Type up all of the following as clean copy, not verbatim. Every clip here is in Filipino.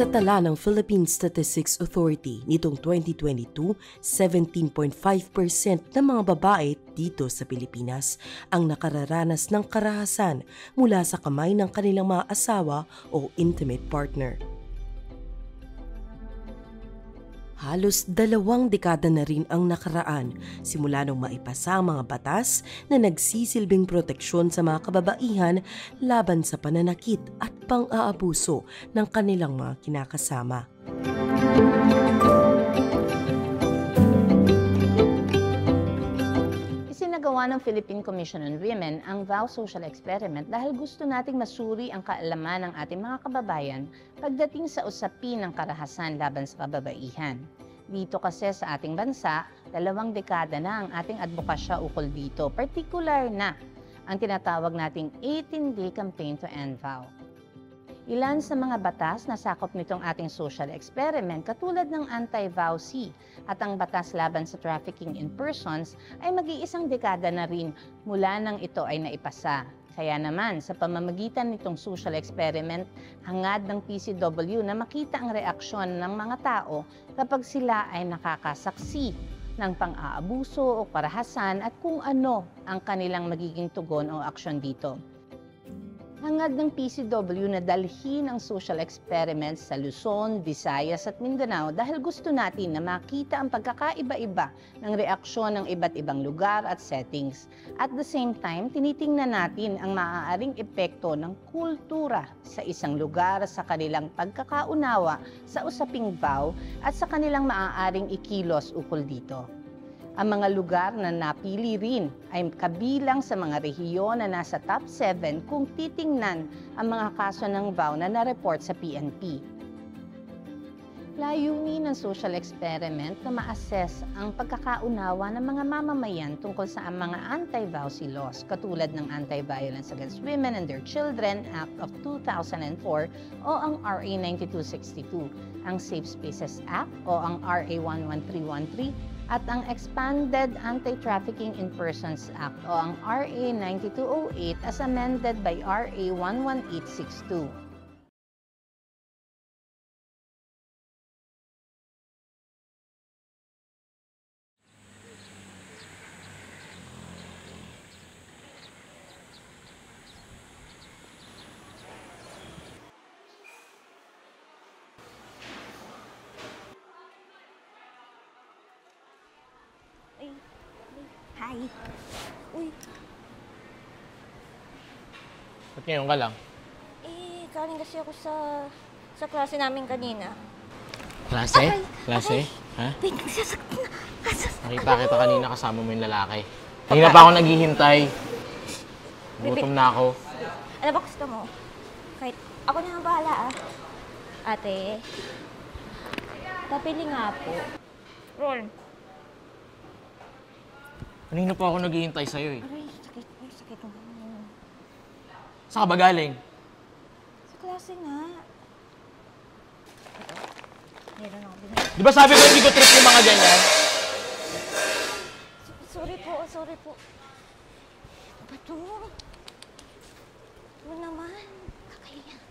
Sa tala ng Philippine Statistics Authority nitong 2022, 17.5% ng mga babae dito sa Pilipinas ang nakararanas ng karahasan mula sa kamay ng kanilang mga asawa o intimate partner. Halos 2 dekada na rin ang nakaraan simula nung maipasa ang mga batas na nagsisilbing proteksyon sa mga kababaihan laban sa pananakit at pang-aabuso ng kanilang mga kinakasama. Isinagawa ng Philippine Commission on Women ang Vow Social Experiment dahil gusto nating masuri ang kaalaman ng ating mga kababayan pagdating sa usapin ng karahasan laban sa kababaihan. Dito kasi sa ating bansa, 2 dekada na ang ating advokasya ukol dito, partikular na ang tinatawag nating 18-day campaign to end vow. Ilan sa mga batas na sakop nitong ating social experiment katulad ng Anti-Vow C at ang batas laban sa trafficking in persons ay mag-iisang dekada na rin mula nang ito ay naipasa. Kaya naman, sa pamamagitan nitong social experiment, hangad ng PCW na makita ang reaksyon ng mga tao kapag sila ay nakakasaksi ng pang-aabuso o karahasan at kung ano ang kanilang magiging tugon o aksyon dito. Hangad ng PCW na dalhin ang social experiments sa Luzon, Visayas at Mindanao dahil gusto natin na makita ang pagkakaiba-iba ng reaksyon ng iba't ibang lugar at settings. At the same time, tinitingnan natin ang maaaring epekto ng kultura sa isang lugar sa kanilang pagkakaunawa sa usaping vow at sa kanilang maaaring ikilos ukol dito. Ang mga lugar na napili rin ay kabilang sa mga rehiyon na nasa top 7 kung titingnan ang mga kaso ng vow na na-report sa PNP. Layunin ng social experiment na ma-assess ang pagkakaunawa ng mga mamamayan tungkol sa mga anti-vowsy laws katulad ng Anti-Violence Against Women and Their Children Act of 2004 o ang RA 9262, ang Safe Spaces Act o ang RA 11313 at ang Expanded Anti-Trafficking in Persons Act o ang RA 9208 as amended by RA 11862. Hi. Uy. Ba't ngayon ka lang? Galing kasi ako sa klase namin kanina. Klase? Aray! Klase? Aray! Ha? Wait, nagsasaktan na. Nakita kita kanina kasama mo yung lalaki. Kanina pa ako naghihintay. Gutom na ako. Ano ba gusto mo? Kahit ako na ang bahala Ate, papili nga po. Roll. Kanina pa ako naghihintay sa'yo eh. Aray, sakit mo. Saan ka ba galing? Sa klase nga. Ito. Meron ako binili. Di ba sabi ko hindi ko trip yung mga ganyan? Sorry po. Ano ba ito? Ano naman? Kakahiya.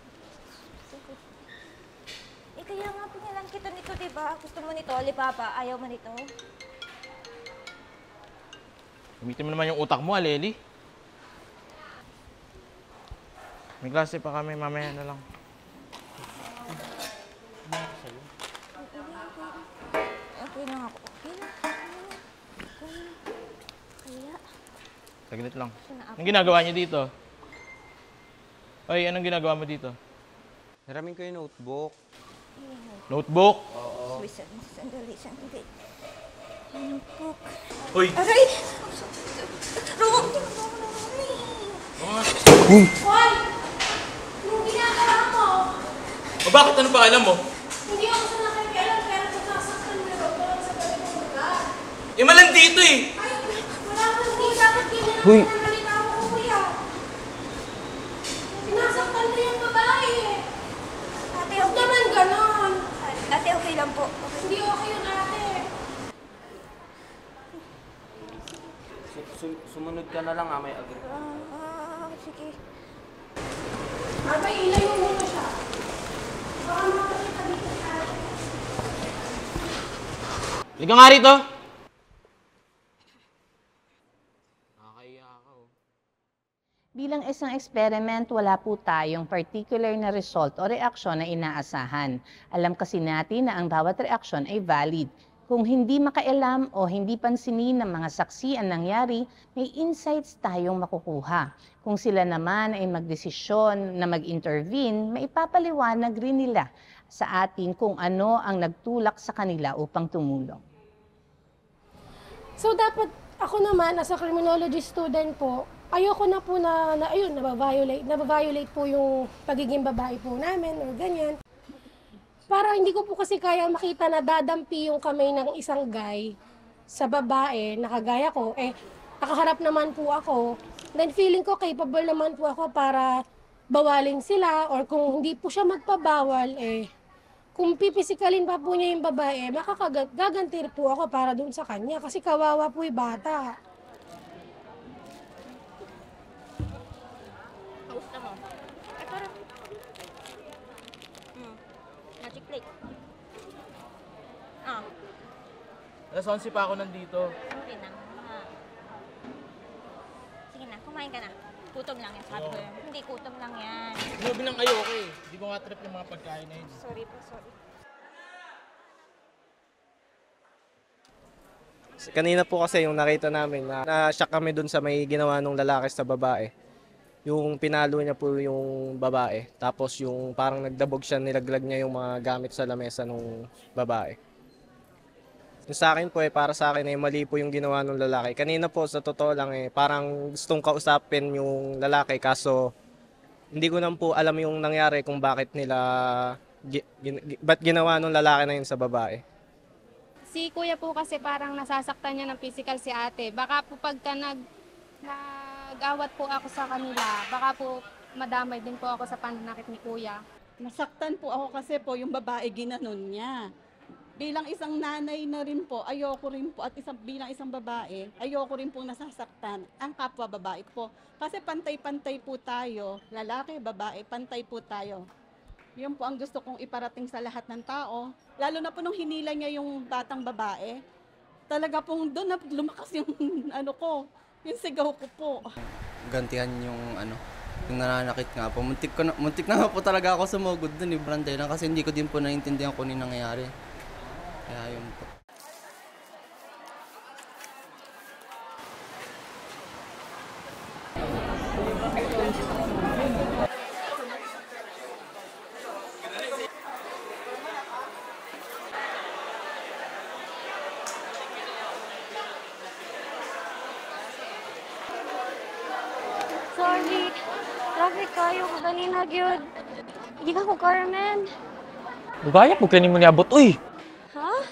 Kaya nga pinalang kita nito, diba? Gusto mo nito, Alipapa? Ayaw mo nito? Gamitin mo naman yung utak mo, Aleli. May klase pa kami, mamaya na lang. Okay na ako. Okay na. Kaya. Saglit lang. Anong ginagawa niyo dito? Oy, anong ginagawa mo dito? Hiramin ko yung notebook. Notebook? Oo. Sandali. Notebook. Uy! Aray! Ron! Uy! Juan! Anong ginagawa mo? O bakit? Ano pa alam mo? Hindi ako sa nakikialam pero nasasaktan mo rin ako sa galing mo lugar. Eh, malang dito eh! Ay, wala kang hindi dapat kinilala Huy. ng malita mo, kuya. Sinasaktan mo yung babae. Ate, Huwag naman ganon. Ate, okay lang po. Hindi okay yun, ate. Sumunod ka na lang may agad. Sige. Ate, ilayo mo na siya. Baka makakita Liga nga rito! Nakakaiya ako. Bilang isang experiment, wala po tayong particular na result o reaksyon na inaasahan. Alam kasi natin na ang bawat reaksyon ay valid. Kung hindi makailam o hindi pansinin ng mga saksi ang nangyari, may insights tayong makukuha. Kung sila naman ay magdesisyon na mag-intervene, maipapaliwanag rin nila sa atin kung ano ang nagtulak sa kanila upang tumulong. So dapat ako naman, as a criminology student po, ayoko na po ayun, nababiolate po yung pagiging babae po namin or ganyan. Para hindi ko po kasi kaya makita na dadampi yung kamay ng isang guy sa babae na kagaya ko, nakaharap naman po ako. Then feeling ko capable naman po ako para bawalin sila or kung hindi po siya magpabawal, kung pipisikalin pa po niya yung babae, makakagaganti po ako para dun sa kanya kasi kawawa po yung bata. Gusto mo? Parang... Magic plate. Alas 11 pa ako nandito. Sorry na. Sige na, kumain ka na. Gutom lang yan, sabi ko yun. Hindi, gutom lang yan. Sinabi ng ayoko eh. Hindi ko nga trip yung mga pagkain na yun. Sorry po, sorry. Kanina po kasi yung nakita namin na-shock kami dun sa may ginawa ng lalaki sa babae. Yung pinalo niya po yung babae. Tapos yung parang nagdabog siya, nilaglag niya yung mga gamit sa lamesa ng babae. Yung sa akin po para sa akin mali po yung ginawa ng lalaki. Kanina po sa totoo lang parang gustong kausapin yung lalaki kaso hindi ko naman po alam yung nangyari kung bakit ba't ginawa ng lalaki na yun sa babae. Si kuya po kasi parang nasasaktan niya ng physical si ate. Baka po pagka nag-awat po ako sa kanila, baka po madamay din po ako sa pananakit ni kuya. Nasaktan po ako kasi po yung babae ginanon niya. Bilang isang nanay na rin po, ayoko rin po, at bilang isang babae, ayoko rin po nasasaktan ang kapwa babae po. Kasi pantay-pantay po tayo, lalaki, babae, pantay po tayo. Yun po ang gusto kong iparating sa lahat ng tao. Lalo na po nung hinila niya yung batang babae, talaga pong doon na lumakas yung yung sigaw ko po. Gantihan yung yung nananakit nga po. Muntik na nga po talaga ako sumugod dun Branday lang kasi hindi ko din po naiintindihan kung ano yung nangyayari. Kaya yun po. Sorry. Grabe kayo, kanina gyud. Hindi ka ko Carmen. Bugaya po kanin mo niabot, uy! Ha?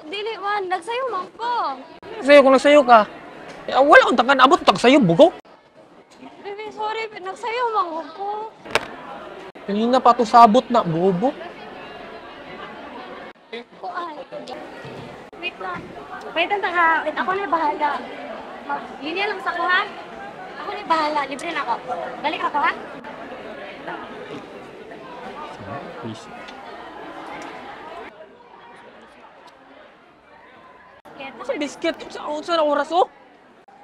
Dili man, nagsayo man ko. Sa'yo kung nagsayo ka. Wala akong takan abot, tak sa'yo, bugo. Baby, sorry, nagsayo man ko. Kanina pa to sabot na, bubo. Kuan. Wait lang. Wait lang, wait, ako na bahala. Yun yan lang sa ko, ha? Ako na bahala, libre na ako. Balik ako, ha? Please. Sa biscuit, sa oras, oh?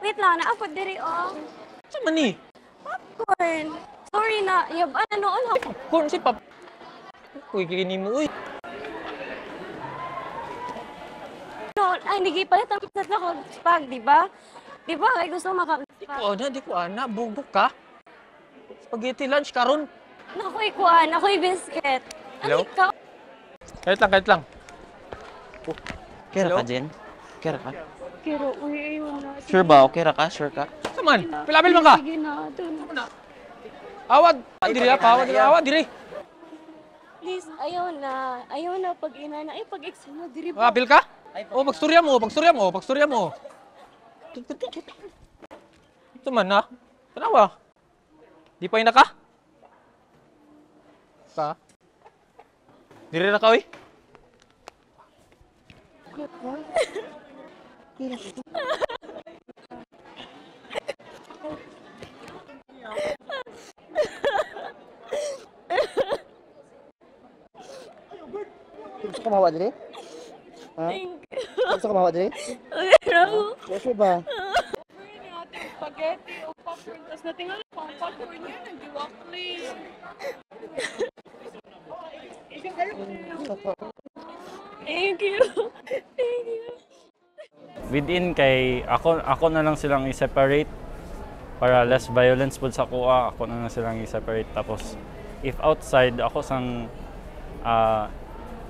Wait lang, naapod diri, oh. Sa mani? Popcorn. Sorry na, yaban na noon, ha? Popcorn si Pap. Uy, kikinin mo, uy. No, ay, nagipalit ang sa ko spag, di ba? Di ba, ay gusto Di ko ana, bubok ka. Spaghetti lunch karon. Nakoy kuan, nakoy biscuit. Hello? Ikaw? Kahit lang. Oh, kera Hello? ka, Jen? Kera ka? Kiro, uy, ayun na. Sure ba? Kera ka? Sure ka? Saman, pilabil man ka. Sige na, doon. Awad. Diri pa, awad diri. Please, ayaw na pag ina na, ay pag-ex mo, diri ba? Mabil ka? Oh, pagstorya mo. Ito man na. Tanawa. Di pa ina ka? Ka? Diri na ka, uy. Gusto ko mawa dili? Ha? Thank Gusto ka mawa din? Pero, Sure ba? Spaghetti o popcorn. Tapos natingal ko ang popcorn niya. Nag-diwakli. thank you. Thank you. Within kay ako na lang silang i-separate para less violence pud sa kuha, ako na lang silang i-separate. Tapos if outside ako sang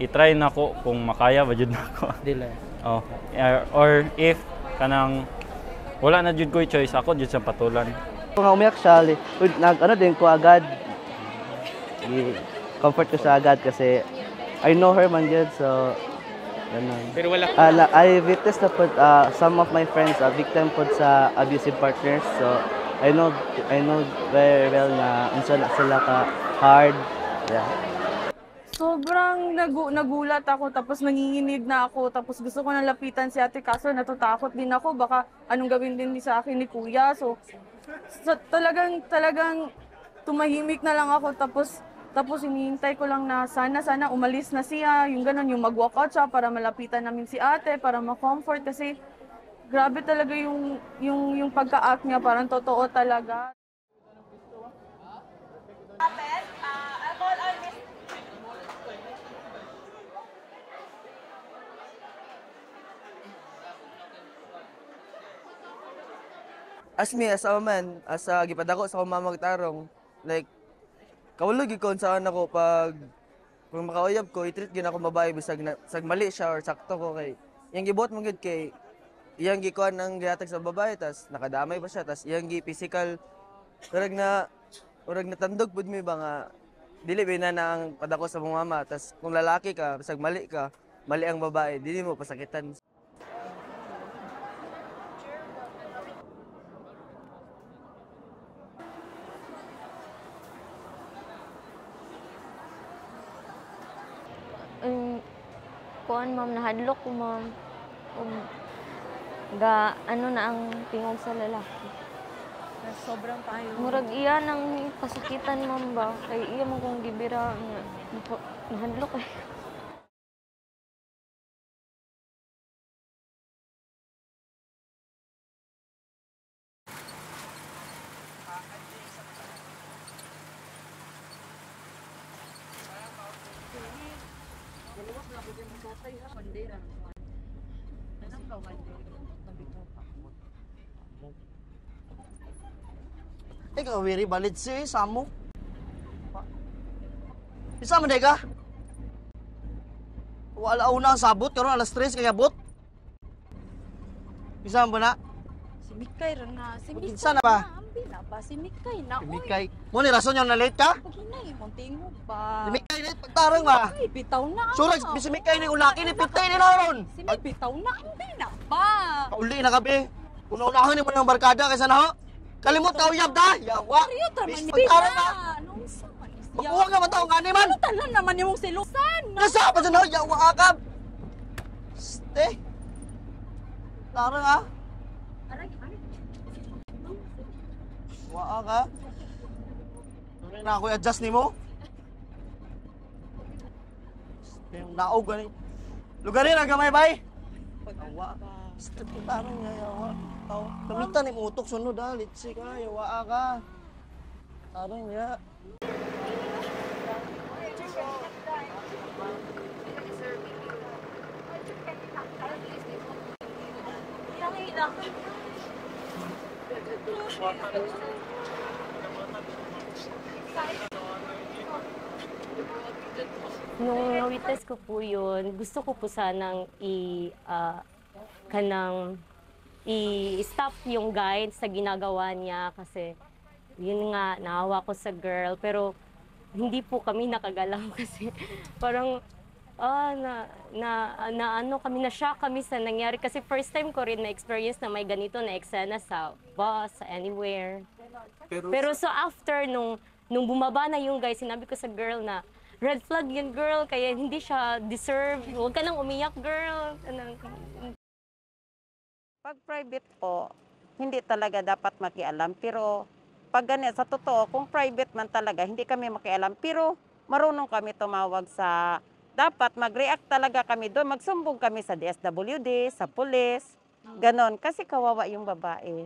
i-try na ko kung makaya ba jud nako. Dili. Oh, or if kanang wala na jud ko choice, ako jud siyang patulan. Kung umiyak siya, ano din ko agad. Comfort ko siya agad kasi I know her man jud, so ganun. Pero wala. I witnessed na po some of my friends victim po sa abusive partners, so I know very well na unsa na sila ka hard. Yeah. Sobrang nagulat ako, tapos nanginginig na ako, tapos gusto ko nang lapitan si ate, kaso natatakot din ako, baka anong gawin din sa akin ni kuya. So talagang tumahimik na lang ako, tapos hinihintay ko lang na sana umalis na siya, yung ganun, yung mag-walk out siya para malapitan namin si ate, para ma-comfort, kasi grabe talaga yung pagka-act niya, parang totoo talaga. As me, as a man, as a gipadako sa akong mama tarong, like, kawalo gikon saan ako pag makauyab ko, i-treat gin ako babae bisag mali siya or sakto ko kay iyang gibuhat mo gid kay iyang gikuan ang gihatag sa babae tas nakadamay pa siya tas iyang physical urag na tandog pud mi ba nga dili ba na ang padako sa mong mama tas kung lalaki ka bisag mali ang babae dili mo pasakitan. Kuan ma'am, nahadlok ko ma'am. Ano na ang tingog sa lalaki. Sobrang tayo. Murag iya nang pasakitan ma'am ba? Kay iya mo kong gibira nga. Nahadlok eh. Ikaw, very valid si Samu. Isa man ka? Wala una ang sabot, karon alas 3 kaya bot. Isa man na? Si Mikay ron na. Si Mikay Isa na ba? Ambi na ba? Si Mikay na. Si Mikay. Mo ni rason yung na-late ka? Paghinay mo tingog ba? Si Mikay na pagtarang ba? Ay, bitaw na. Surag, si Mikay ni ulaki ni pitay ni Noron. Si Mikay bitaw na. Ambi na ba? Kauli na gabi. Una-unahan ni mo ng barkada kaysa na ho. Kalimot ka uyab da. Yawa. Ariyo taman ni Pagtarang ba? Anong sa man? Magkuha nga man tao nga ni man. Ano tanan naman yung silusan? Nasa pa dyan ho. Yawa akab. Ste. Tarang ha. Waa ka. Tuloy na ako i-adjust ni mo. Yung naog gani. Lugarin ang gamay bay. Waa ka. Step ko tarang niya yawa. Tao. Kamitan ni mutok sunod ha. Litsi ka. Yawa ka. Tarang niya. Nung na-witness ko po yun, gusto ko po sanang i-stop yung guide sa ginagawa niya kasi yun nga, naawa ko sa girl. Pero hindi po kami nakagalaw kasi parang na-shock kami sa nangyari. Kasi first time ko rin na-experience na may ganito na eksena sa bus, anywhere. Pero so after nung bumaba na yung guy, sinabi ko sa girl na red flag yung girl, kaya hindi siya deserve. Huwag ka nang umiyak, girl. Pag private po, hindi talaga dapat makialam. Pero pag ganyan, sa totoo, kung private man talaga, hindi kami makialam. Pero marunong kami tumawag sa dapat mag-react talaga kami doon. Magsumbong kami sa DSWD, sa pulis, ganon. Kasi kawawa yung babae.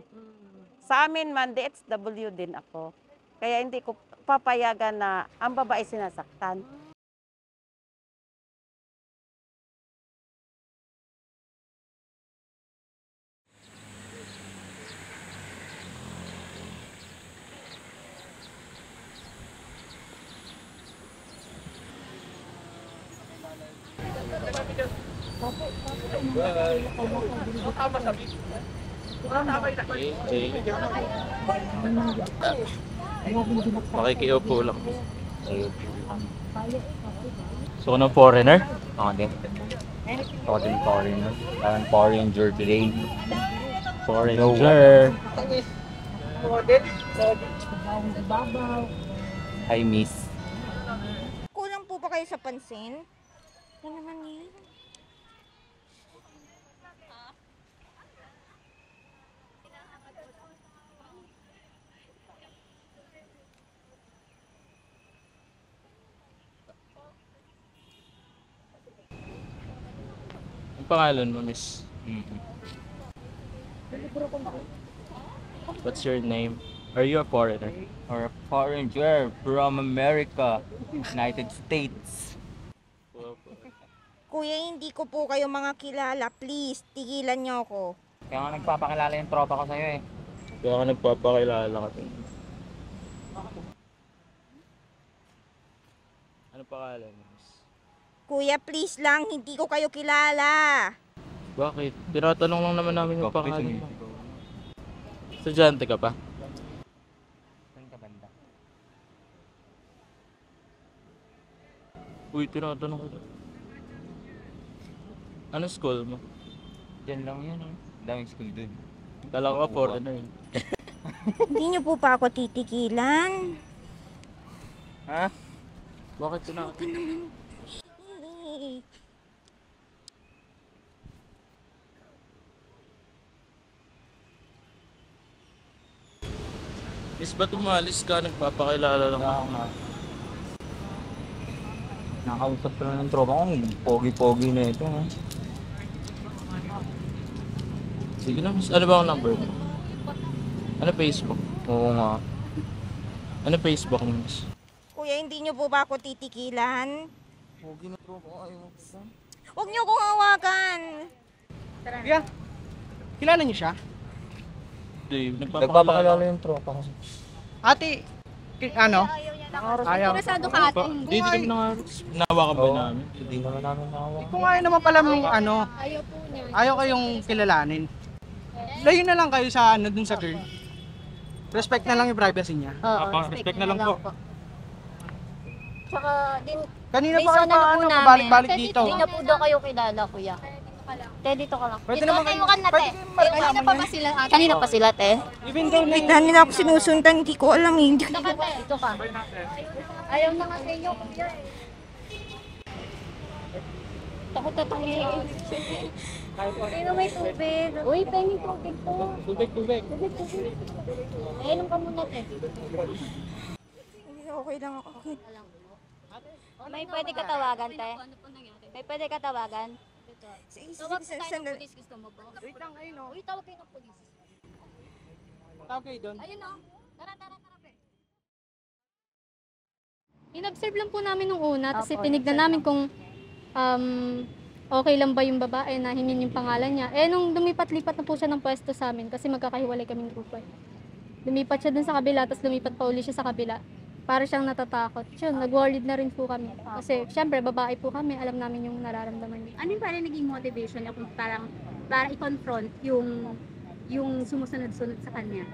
Sa amin man, DSW din ako. Kaya hindi ko papayagan na ang babae sinasaktan. Makikiupo lang. So, ano foreigner? Ako din. Ako din foreigner. Parang foreigner today. Foreigner. Hi, miss. Kulang po ba kayo sa pansin? Ano naman yan? Ang pangalan mo, miss? What's your name? Are you a foreigner? Or a foreigner from America, United States. Kuya, hindi ko po kayo mga kilala. Please, tigilan niyo ako. Kaya nga nagpapakilala yung tropa ko sa'yo eh. Kaya ka nagpapakilala ka. Ano pangalan mo, miss? Kuya, please lang, hindi ko kayo kilala. Bakit? Tinatanong lang naman namin yung pangalan mo. Estudyante ka pa? Saan ka banda? Uy, tinatanong ko. Ano school mo? Diyan lang yan eh. Daming school dun. Kala ko foreigner. Hindi niyo po pa ako titikilan. Ha? Bakit tinatanong? Miss, ba't umalis ka? Nagpapakilala lang ako. Nakausap ko lang ng tropa ko. Pogi-pogi na ito. Ha? Sige na, miss. Ano ba ang number mo? Ano Facebook? Oo nga. Ano Facebook mo, miss? Kuya, hindi niyo po ba ako titikilan? Pogi na tropa ko. Ayaw mo pa. Huwag niyo kong hawakan. Yeah. Kilala niyo siya? Dave, Nagpapakilala yung tropa ko. Ate, ano? Ayaw. Interesado ka ate. Hindi kami nahawakan ba namin? Hindi naman namin nahawakan. Kung ayaw naman pala mong ano, Ayaw po niya. ayaw kayong kilalanin. Layo na lang kayo sa ano dun sa girl. Respect na lang yung privacy niya. Respect na lang po. Tsaka din, Kanina based pa kayo on pa ano ano, po namin, pabalik-balik dito. Hindi na po daw kayo kilala, kuya. Te, dito ka lang. Pwede Dito naman tayo kayo- ka na, te. pwede kayo Kanina pa ba sila? Kanina pa sila, te? Even though na Wait, nila ako sinusundan, hindi ko alam eh. Hindi Dito ka, te. Dito ka. Ayaw na nga sa inyo, kuya. Takot na tayo. Sino may tubig? Uy, pengi tubig to. Tubig. Tubig. Inom ka muna, te. Okay lang ako. Okay. May pwede ka tawagan, te? May pwede ka tawagan? Tawag tayo ng Sandali. polis, gusto mo ba? Wait lang, ayun o. Uy, tawag kayo ng polis. Tawag kayo doon. Ayun o. Tara, pe. In-observe lang po namin nung una, kasi tinignan namin kung okay lang ba yung babae na hingin yung pangalan niya. Eh, nung lumipat-lipat na po siya ng pwesto sa amin, kasi magkakahiwalay kaming grupo. Lumipat siya dun sa kabila, tapos lumipat pa uli siya sa kabila. Para siyang natatakot. Yun, nag-worried na rin po kami. Kasi, syempre, babae po kami, alam namin yung nararamdaman niya. Ano yung parang naging motivation niya kung parang para i-confront yung sumusunod-sunod sa kanya?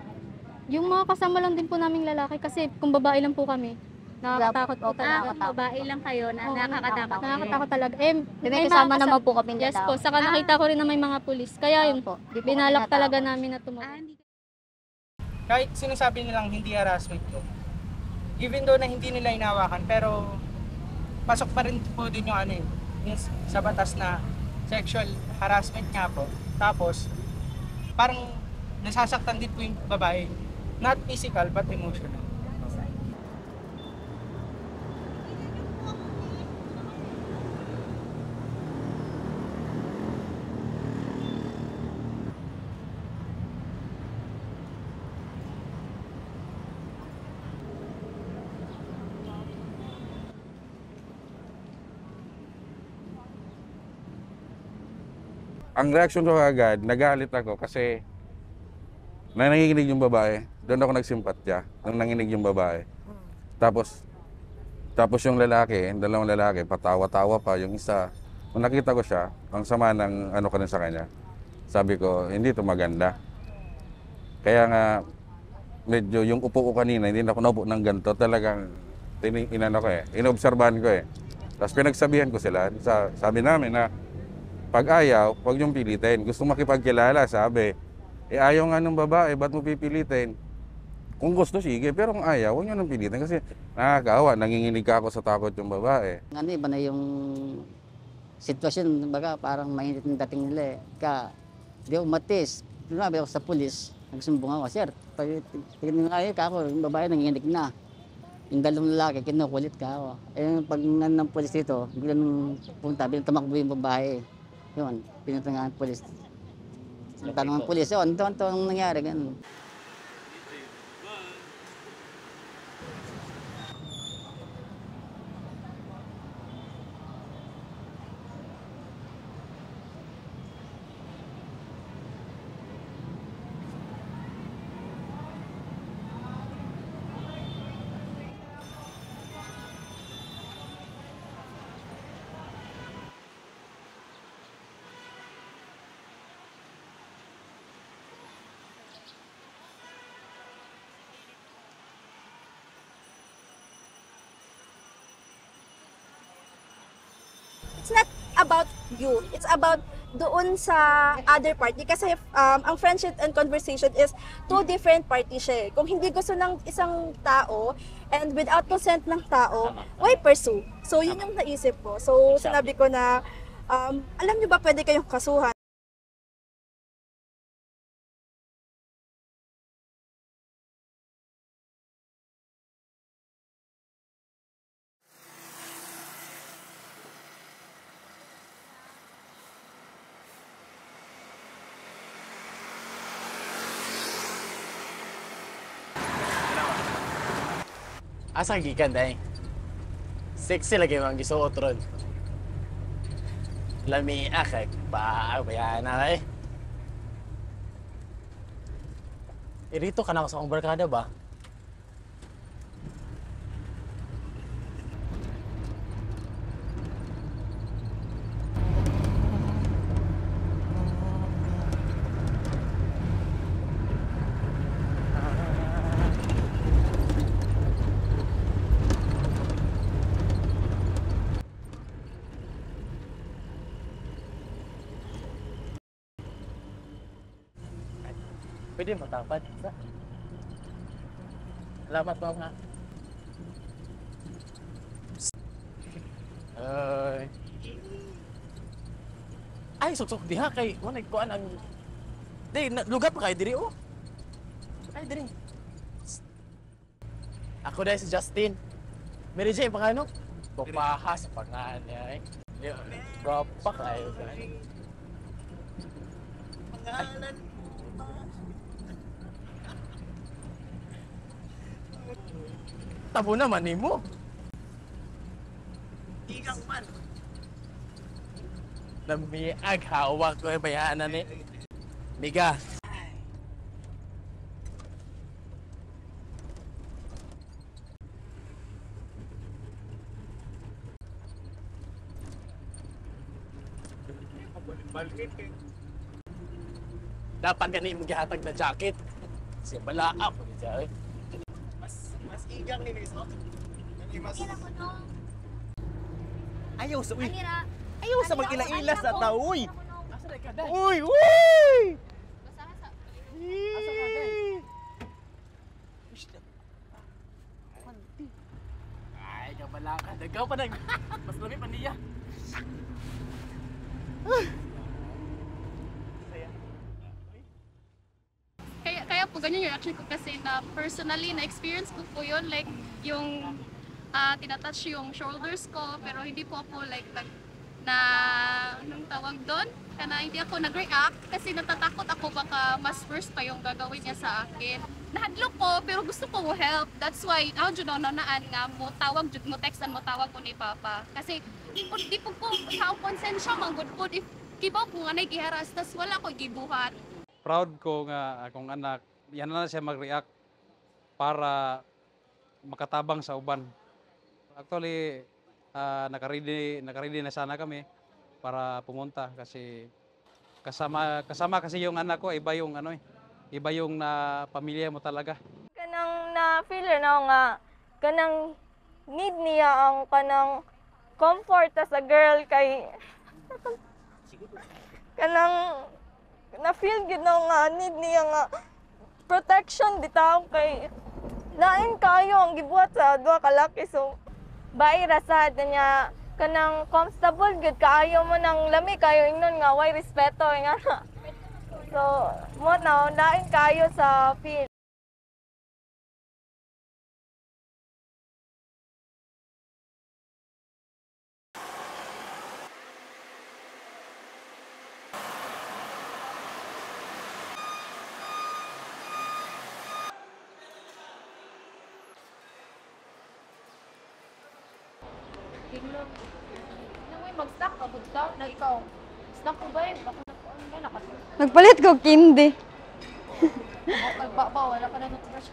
Yung mga kasama lang din po naming lalaki, kasi kung babae lang po kami, nakakatakot po talaga. Babae lang kayo na nakakatakot. Nakakatakot talaga. Eh, may kasama naman po kaming Yes lalaki. po, saka nakita ko rin na may mga pulis. Kaya yun po, binalak talaga namin na tumawag. Kahit sinasabi nilang hindi harassment to, even though na hindi nila inawakan, pero pasok pa rin po din yung ano yung sa batas na sexual harassment nga po. Tapos, parang nasasaktan din po yung babae. Not physical, but emotional. ang reaction ko agad, nagalit ako kasi nanginginig yung babae. Doon ako nagsimpatya nung nanginig yung babae. Tapos yung lalaki, yung dalawang lalaki, patawa-tawa pa. Yung isa, nung nakita ko siya, ang sama ng ano ko rin sa kanya. Sabi ko, hindi ito maganda. Kaya nga, medyo yung upo ko kanina, hindi na ako naupo ng ganito. Talagang, inobserbahan ko eh. Tapos pinagsabihan ko sila, sabi namin na, pag ayaw, huwag niyong pilitin. Gusto makipagkilala, sabi. Ayaw nga ng babae, ba't mo pipilitin? Kung gusto, sige. Pero kung ayaw, huwag niyo nang pilitin. Kasi nakakaawa, nanginginig ka ako sa takot yung babae. Ano, iba na yung sitwasyon, baga parang mainit yung dating nila eh. Di umatis. Sinabi ako sa pulis, nagsumbong ako, sir, pag tingnan ka ako, yung babae nanginginig na. Yung dalawang lalaki, kinukulit ka ako. Pag ng pulis dito, biglang punta, biglang tumakbo yung babae. Yun, pinutungan ng pulis. Tanong ng pulis, yun, ito ang nangyari, ganun. It's not about you. It's about doon sa other party. Kasi ang friendship and conversation is two different parties siya. Kung hindi gusto ng isang tao and without consent ng tao, why pursue? So yun yung naisip ko. So sinabi ko na, alam niyo ba pwede kayong kasuhan? Asa gikan day? Sexy lagi mang gisuot ron. Lami akay ba bayan na kay. Irito ka na sa akong barkada ba? Pwede matapad. Salamat po nga. Ay, suksok diha kay wala kuan ang lugar pa kay diri oh. Ay diri. Ako dahil si Justin. Mary J pangano? Pupaha sa pangalan niya eh. Bro, pa kayo. Pangalan. Tabo naman ni mo. Igang man. Namiag hawak ko yung bayanan eh. Miga. Dapat ganun yung gihatag na jacket. Kasi bala ako ni Jari. Mas igang ni Niso. Ayaw sa uy. Ayaw sa mag-ila-ila sa tao uy. Uy, uy! Asa ka day? Ay, kabala ka. Dagaw pa na. Mas lami pa niya. Kaya po ganyan yung reaction ko kasi na personally na-experience ko po yun, like yung tinatouch yung shoulders ko pero hindi po ako like anong tawag doon? Kana hindi ako nag-react kasi natatakot ako baka mas worse pa yung gagawin niya sa akin. Nahadlok ko pero gusto ko help. That's why ako jud naan nga mo tawag mo textan mo tawag ko ni Papa. Kasi di po sa konsensya man good po if gibaw kung anay giharas, tas wala ko gibuhat. Proud ko nga akong anak, yan na siya mag-react para makatabang sa uban. Actually, nakaready na sana kami para pumunta kasi kasama kasi yung anak ko, iba yung iba yung na pamilya mo talaga. Kanang na-feel na nga, kanang need niya ang kanang comfort as a girl kay kanang na-feel gid na nga need niya nga protection bitaw kay lain kayo ang gibuhat sa duha ka laki, so bae rasad niya kanang comfortable gud kaayo mo nang lami kayo ingnon nga way respeto nga. So mo na lain kayo sa feel. Tingnan. Nang mag-stock ka, budta na ikaw. Snack ko ba yun? Baka na ko. Nagpalit ko kindi. Ba, wala ka na nag-brush.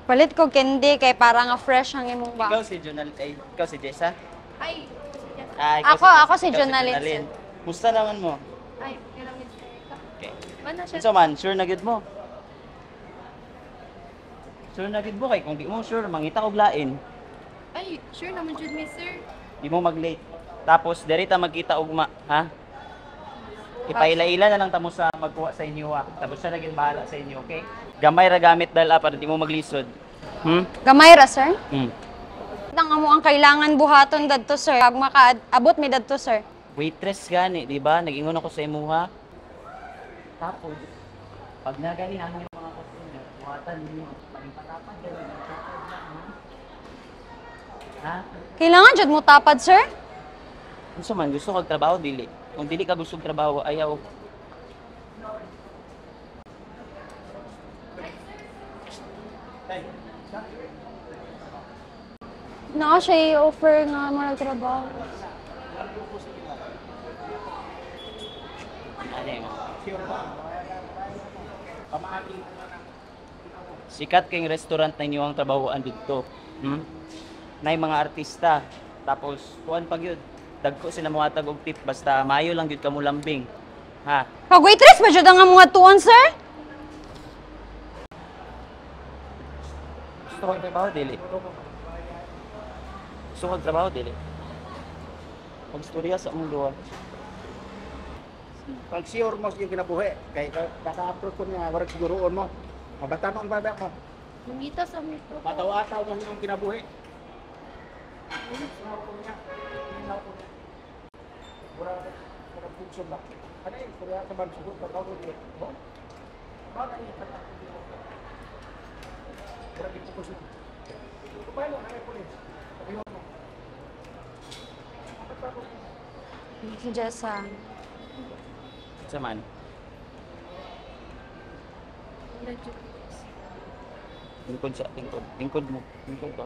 Palit ko kindi kay para nga fresh ang imong ba. Ikaw si ikaw si Jessa? Ay, Ako si Jonalyn. Musta naman mo? ay, pyramid. Okay. Mana siya? So man, sure na gid mo. Sure na gid mo kay kung di mo sure mangita og lain. Ay, sure naman jud mi, sir. Di mo mag-late. Tapos derita magkita ugma, ha? Ipaila-ila na lang tamo sa magkuha sa inyo ha. Tapos siya naging bahala sa inyo, okay? Gamay ra gamit dala para di mo maglisod. Gamay ra, sir? Nang amo ang kailangan buhaton dadto, sir. Pag makaabot mi dadto, sir. Waitress gani, di ba? Nag-ingon ako sa imo ha. Tapos pag nagani ang mga customer, buhatan niyo. Pagpatapan gani. Ha? Kailangan jud mo tapad, sir? Gusto man, gusto kag trabaho dili. Kung dili ka gusto trabaho, ayaw. Naa siya i-offer nga mo nagtrabaho. Sikat kayong restaurant na inyo ang trabahoan dito. Nay mga artista. Tapos, kuhan pag yun. Dagko sila mga tag og tip. Basta mayo lang yun ka mo lambing. Ha? Pag waitress ba jud ang mga tuon, sir? Gusto ko trabaho, dili. Gusto ko trabaho, dili. Magstorya sa mundo. Pag sure mo yung kinabuhi, kay kaka-approve ko niya, warag siguroon mo. Mabatan ang babak mo. Lumita sa mito. Mataw-ataw mo yung kinabuhi. Warag puso ba? Ano yung kurya sa bansugot na tawag ko? Bakit yung patakot dito? Warag yung puso. Paano ang ay pulis? Sabihin mo. Si Jessa. Saman. Lingkod siya, lingkod. Lingkod mo. Lingkod ko.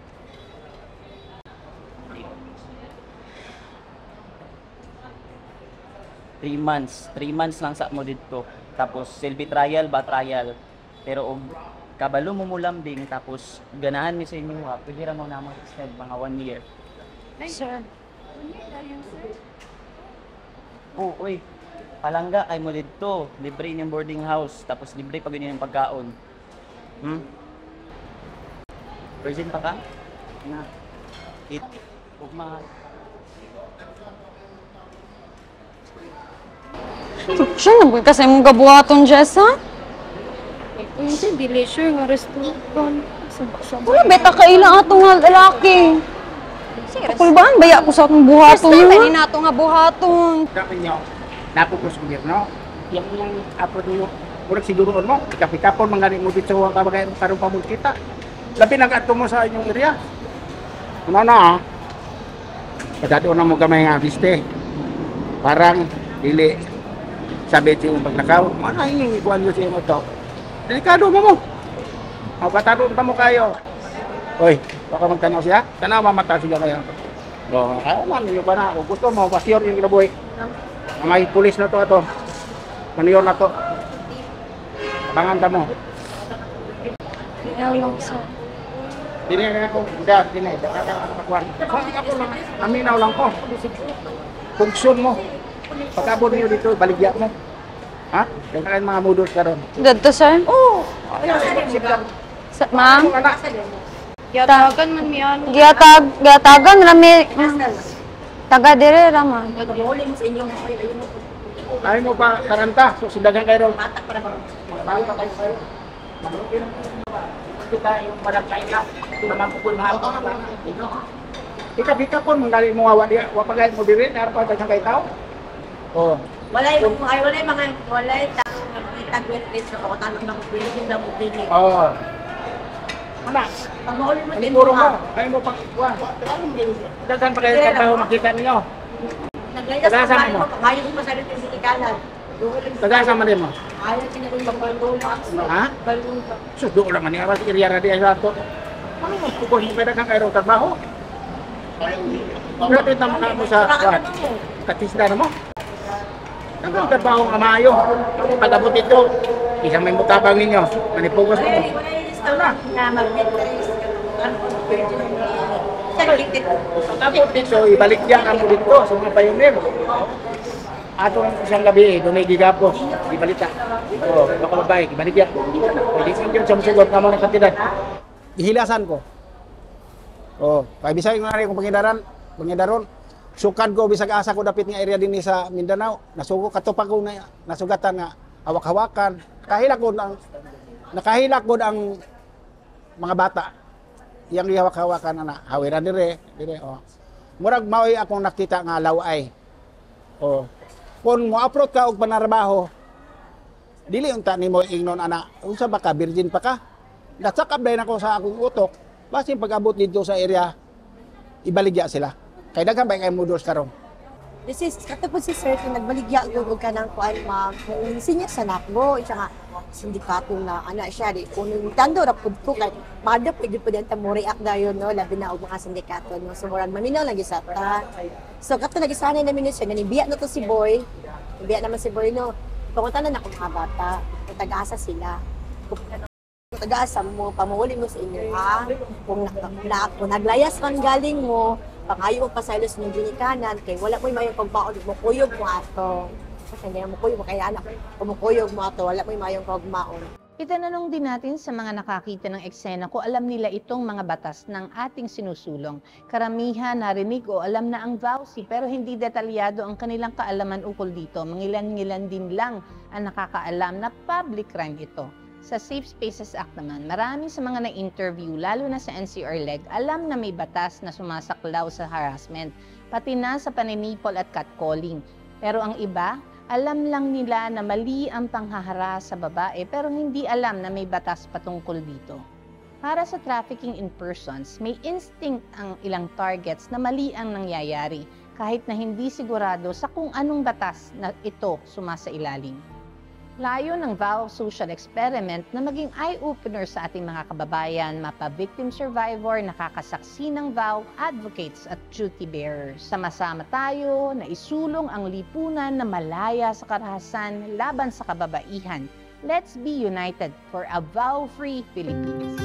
Three months lang sa mo dito. Tapos selfie trial ba trial. Pero og kabalo mo mulambing tapos ganahan mi sa inyo ha. Pwede ra mo na mag-extend mga 1 year. Sir. 1 year dayon, sir. Oh, uy. Palangga kay mo dito. Libre yung boarding house. Tapos libre pag yun yung pagkaon. Virgin pa ka? Na. Ugma. Siya nabul kasi mong gabuhaton, Jessa? Hindi, dili sure nga restaurant. Wala, beta kailang atong nga lalaki. Kulbahan, baya ko sa atong buhaton. First time, na ato nga buhaton. Dapat nyo, napupos gobyerno. Yung apo nyo, murag siguroon mo. Ikapikapon, mga mo dito sa kabagay ng karong pamul kita. Labi nag-ato mo sa inyong area. Ano na, padado na mo gamay nga biste. Parang, dili. Sabi siya yung paglakaw, mana yung ikuan nyo siya mo to. Delikado mo mo. Pataro mo kayo. Oy, baka magtanaw siya. Tanaw mamata siya kayo. Ayaw man nyo pa na. Kung gusto mo, pasyor yung kinabuhi. May pulis na to ato. Maniyor na to. Abangan ta mo. Hello, sir. Dili na ako, dili kakakakwan. Ako lang, aminaw lang ko. Funksyon mo. Pagkabot niyo dito, baligya mo. Ha? Kaya mga mudos ka ron. Dito, sir? Oo. Ma'am? Giyatagan man mi ano. Giyatagan, rami. Taga dire, rama. Ayaw mo pa karanta, so sindagan kayo ron. Kita yung barangay na, ito naman pukul mahal. Ika po, manggali mo awa diya, wapagay mo dirin, narapa tayo kay tao. Oh. Walay mga tagwit-wit sa kakotanong ng bilhin na mubili. Oo. Mana? Pag mauli mo din Puro mo, ayaw mo pang kuha. Dagan pa kayo trabaho makita ninyo. Naglayas Tagasan ang mo. mo, kaya mo masalit yung sinikalan. Tagasan mo din mo. Ayaw sinagulong baluntak. Ha? So, doon lang niya, mas iriya na diya sa ito. Ano mo, kung hindi pwede kang kayo trabaho? Pero dito mo sa katisda na mo. Ang trabaho nga maayo. Pag-abot ito, isang may mutabang ninyo, manipugas mo. Pag-abot dito, ibalik diyan ang dito sa mga pioneer. Ato ang isang gabi, doon ay gigapos, ibalita. Oo, baka babae, ibalik yan. Pwede yun sa musugot nga mga kantidad. Ihilasan ko. Oo, kaya bisay ko na rin kung pangidaron. Sukad ko, bisag asa ko dapit nga area din sa Mindanao. Nasugo, katupag ko na nasugatan nga hawak-hawakan. Nakahilak ko ang mga bata. Yang hawak-hawakan na hawiran dire. Oh. Murag maoy akong nakita nga laway. Oh. Kung mo-approach ka og panarbaho, dili unta nimo ingnon ana, unsa ba ka virgin pa ka? Nasakab din ako sa akong utok, basin pag-abot dito sa area, ibaligya sila. Kay daghan ba kay mudos karon? This is katapos si Sir kung nagbaligya gugog ka ng kuan ma'am. Sinya sa nakbo, isa nga sindikato na ana siya di kung tando ra pud ko kay mada pwede pud ang mo react dayon no labi na og mga sindikato no so murag maminaw lagi sa ta. So kato nagisanay namin siya nga biya na to si Boy. Biya naman si Boy no. Panguntanan na ako mga bata, taga-asa sila. Kung taga-asa mo, pamuuli mo sa inyo ha. Kung naglayas man galing mo, pangayo mo pasaylos ng ginikanan, kay wala mo yung mayong pagbaon, mo kuyog mo ato. Kasi hindi mo kuyog mo, kaya anak, kung mo kuyog mo ato, wala mo yung mayong pagbaon. Itananong din natin sa mga nakakita ng eksena kung alam nila itong mga batas ng ating sinusulong. Karamihan narinig o alam na ang VAUSI pero hindi detalyado ang kanilang kaalaman ukol dito. Mangilan-ngilan din lang ang nakakaalam na public crime ito. Sa Safe Spaces Act naman, marami sa mga na-interview, lalo na sa NCR-LEG, alam na may batas na sumasaklaw sa harassment, pati na sa paninipol at catcalling. Pero ang iba, alam lang nila na mali ang panghaharas sa babae pero hindi alam na may batas patungkol dito. Para sa trafficking in persons, may instinct ang ilang targets na mali ang nangyayari kahit na hindi sigurado sa kung anong batas na ito sumasailalim. Layo ng VAU social experiment na maging eye-opener sa ating mga kababayan, mapa-victim survivor, nakakasaksi ng VAU, advocates at duty bearers. Sama-sama tayo na isulong ang lipunan na malaya sa karahasan laban sa kababaihan. Let's be united for a VAU-free Philippines.